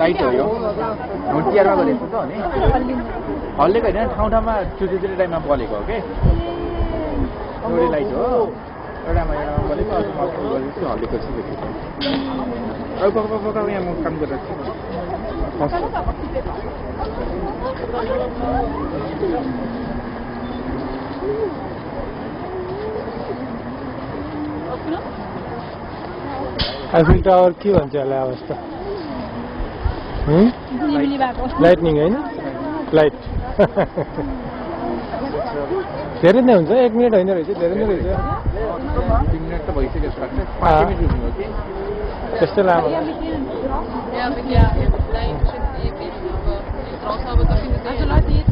light हो यो तिहारमा गरेको त नि हल्लेको होइन ठाउँ ठाउँमा चुचुचुरे टाइममा बलेको हो कि एउटै लाइट हो एउटामा बलेको अर्कोमा गरेको हल्लेको छु पक्का यहाँ म काम गरिरहेको छु आइफिल टावर के भन्छ होला अवस्था लाइटनिङ होइन लाइट धेरै नै हुन्छ 1 मिनट होइन रहेछ धेरै नै रहेछ 3 मिनट त भइसक्यो 5 मिनट हो कि त्यस्तै लामो Ja, aber ja, vielleicht ist es eben, aber draußen aber da findet